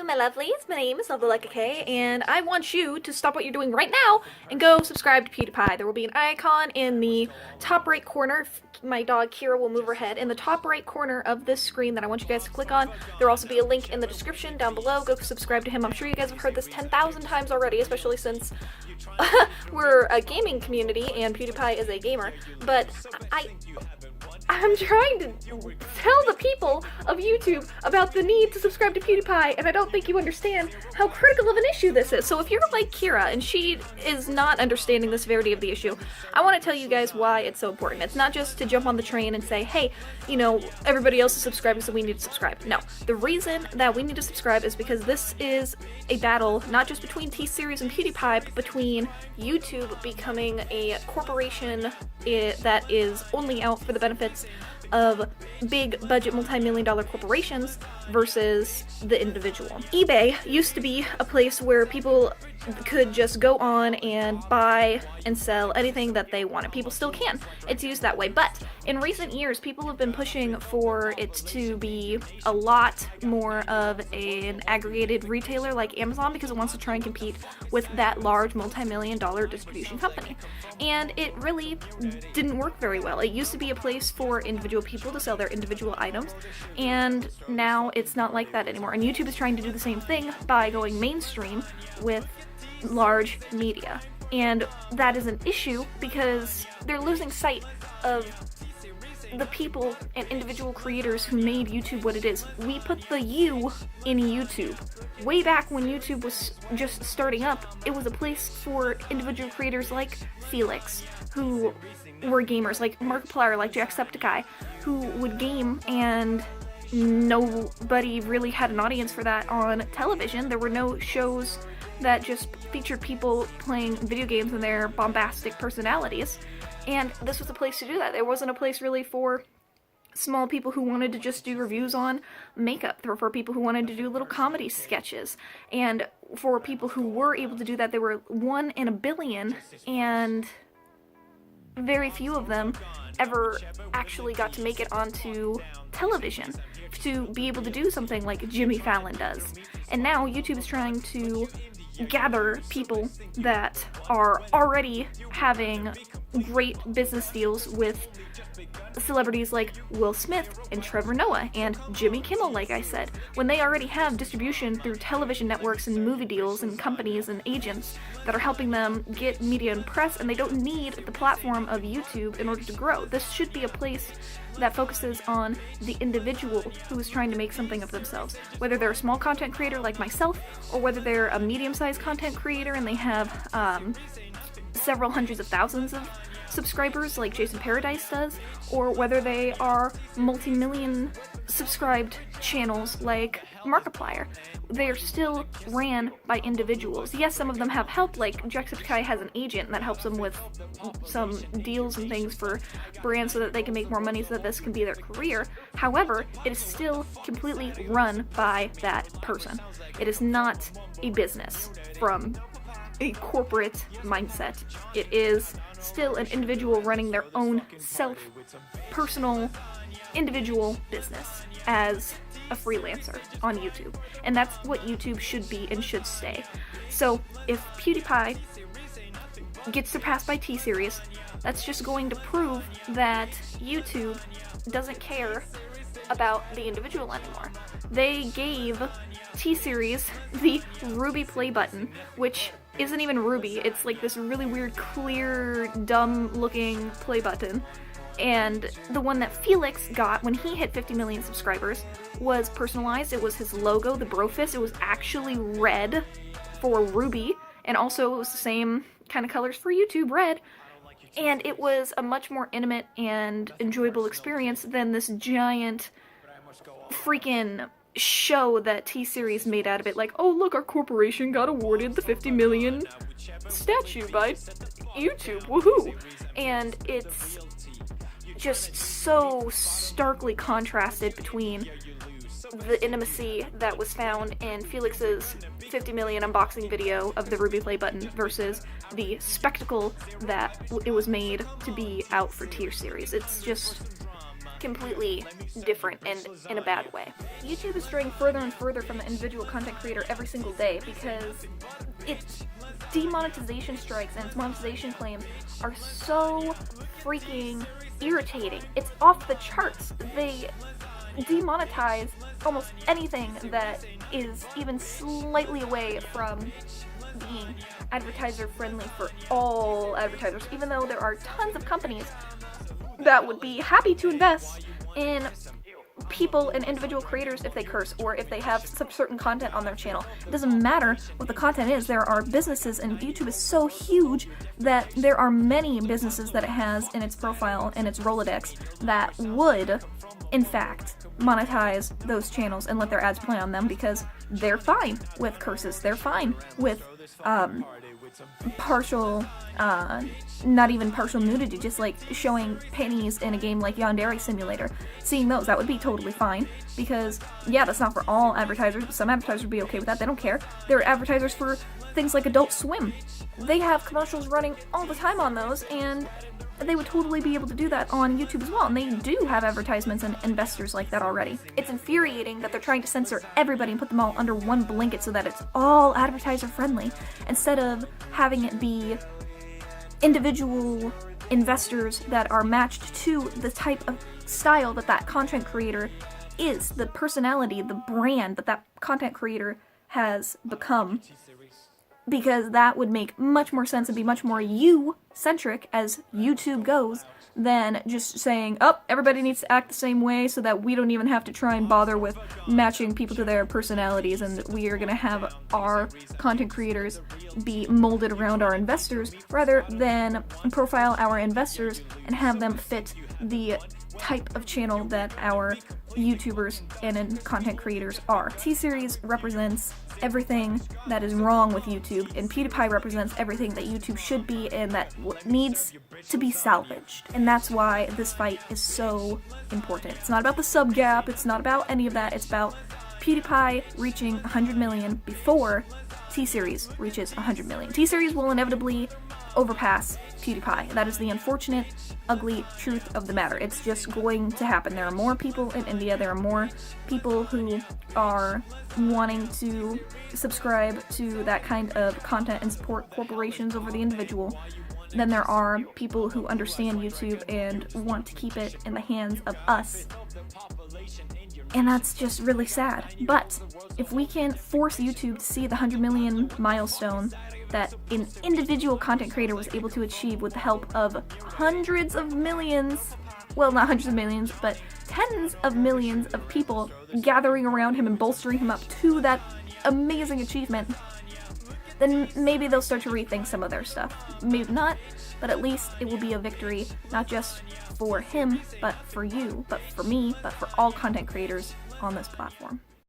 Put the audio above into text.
my lovelies, my name is LoveTheLikeAK, and I want you to stop what you're doing right now and go subscribe to Pewdiepie. There will be an icon in the top right corner. My dog Kira will move her head in the top right corner of this screen that I want you guys to click on. There will also be a link in the description down below. Go subscribe to him. I'm sure you guys have heard this 10,000 times already, especially since we're a gaming community and PewDiePie is a gamer, but I'm trying to tell the people of YouTube about the need to subscribe to PewDiePie, and I don't think you understand how critical of an issue this is. So if you're like Kira and she is not understanding the severity of the issue, I want to tell you guys why it's so important. It's not just to jump on the train and say, hey, you know, everybody else is subscribing, so we need to subscribe. No, the reason that we need to subscribe is because this is a battle not just between T-Series and PewDiePie, but between YouTube becoming a corporation that is only out for the benefits of big budget multi-million-dollar corporations versus the individual. eBay used to be a place where people could just go on and buy and sell anything that they wanted. People still can. It's used that way. But in recent years, people have been pushing for it to be a lot more of an aggregated retailer like Amazon because it wants to try and compete with that large multi-million-dollar distribution company. And it really didn't work very well. It used to be a place for individual people to sell their individual items, and now it's not like that anymore. And YouTube is trying to do the same thing by going mainstream with large media. And that is an issue because they're losing sight of the people and individual creators who made YouTube what it is. We put the U in YouTube. Way back when YouTube was just starting up, it was a place for individual creators like Felix, who were gamers, like Markiplier, like Jacksepticeye, who would game, and nobody really had an audience for that on television. There were no shows that just featured people playing video games and their bombastic personalities, and this was a place to do that. There wasn't a place really for small people who wanted to just do reviews on makeup, for people who wanted to do little comedy sketches, and for people who were able to do that, there were 1 in a billion, and very few of them ever actually got to make it onto television to be able to do something like Jimmy Fallon does. And now YouTube is trying to gather people that are already having great business deals with celebrities like Will Smith and Trevor Noah and Jimmy Kimmel, like I said, when they already have distribution through television networks and movie deals and companies and agents that are helping them get media and press, and they don't need the platform of YouTube in order to grow. This should be a place that focuses on the individual who is trying to make something of themselves. Whether they're a small content creator like myself, or whether they're a medium-sized content creator and they have several hundreds of thousands of subscribers like Jason Paradise does, or whether they are multi-million subscribed channels like Markiplier. They are still ran by individuals. Yes, some of them have help, like Jacksepticeye has an agent that helps them with some deals and things for brands so that they can make more money so that this can be their career. However, it is still completely run by that person. It is not a business from a corporate mindset. It is still an individual running their own personal, individual business as a freelancer on YouTube. And that's what YouTube should be and should stay. So if PewDiePie gets surpassed by T-Series, that's just going to prove that YouTube doesn't care about the individual anymore. They gave T-Series the Ruby play button, which isn't even Ruby. It's like this really weird, clear, dumb-looking play button. And the one that Felix got when he hit 50 million subscribers was personalized. It was his logo, the Brofist. It was actually red for Ruby, and also it was the same kind of colors for YouTube, red. And it was a much more intimate and enjoyable experience than this giant freaking show that T-Series made out of it. Like, oh look, our corporation got awarded the 50 million statue by YouTube, woohoo! And it's just so starkly contrasted between the intimacy that was found in Felix's 50 million unboxing video of the Ruby play button versus the spectacle that it was made to be out for T-Series. It's just completely different and in a bad way. YouTube is straying further and further from the individual content creator every single day because its demonetization strikes and its monetization claims are so freaking irritating. It's off the charts. They demonetize almost anything that is even slightly away from being advertiser friendly for all advertisers, even though there are tons of companies that would be happy to invest in people and individual creators if they curse or if they have some certain content on their channel. It doesn't matter what the content is. There are businesses, and YouTube is so huge that there are many businesses that it has in its profile and its Rolodex that would, in fact, monetize those channels and let their ads play on them because they're fine with curses. They're fine with partial, not even partial nudity, just like showing pennies in a game like Yandere Simulator. Seeing those, that would be totally fine, because, yeah, that's not for all advertisers, but some advertisers would be okay with that. They don't care. There are advertisers for things like Adult Swim. They have commercials running all the time on those, and they would totally be able to do that on YouTube as well, and they do have advertisements and investors like that already. It's infuriating that they're trying to censor everybody and put them all under one blanket so that it's all advertiser friendly, instead of having it be individual investors that are matched to the type of style that that content creator is, the personality, the brand that that content creator has become. Because that would make much more sense and be much more you-centric as YouTube goes than just saying, oh, everybody needs to act the same way so that we don't even have to try and bother with matching people to their personalities, and we are going to have our content creators be molded around our investors rather than profile our investors and have them fit the type of channel that our YouTubers and content creators are. T-Series represents everything that is wrong with YouTube, and Pewdiepie represents everything that YouTube should be and that needs to be salvaged. And that's why this fight is so important. It's not about the sub gap, it's not about any of that, it's about Pewdiepie reaching 100 million before T-Series reaches 100 million. T-Series will inevitably overpass Pewdiepie. That is the unfortunate, ugly truth of the matter. It's just going to happen. There are more people in India, there are more people who are wanting to subscribe to that kind of content and support corporations over the individual than there are people who understand YouTube and want to keep it in the hands of us. And that's just really sad. But if we can force YouTube to see the 100 million milestone that an individual content creator was able to achieve with the help of hundreds of millions, well, not hundreds of millions, but tens of millions of people gathering around him and bolstering him up to that amazing achievement, then maybe they'll start to rethink some of their stuff. Maybe not, but at least it will be a victory, not just for him, but for you, but for me, but for all content creators on this platform.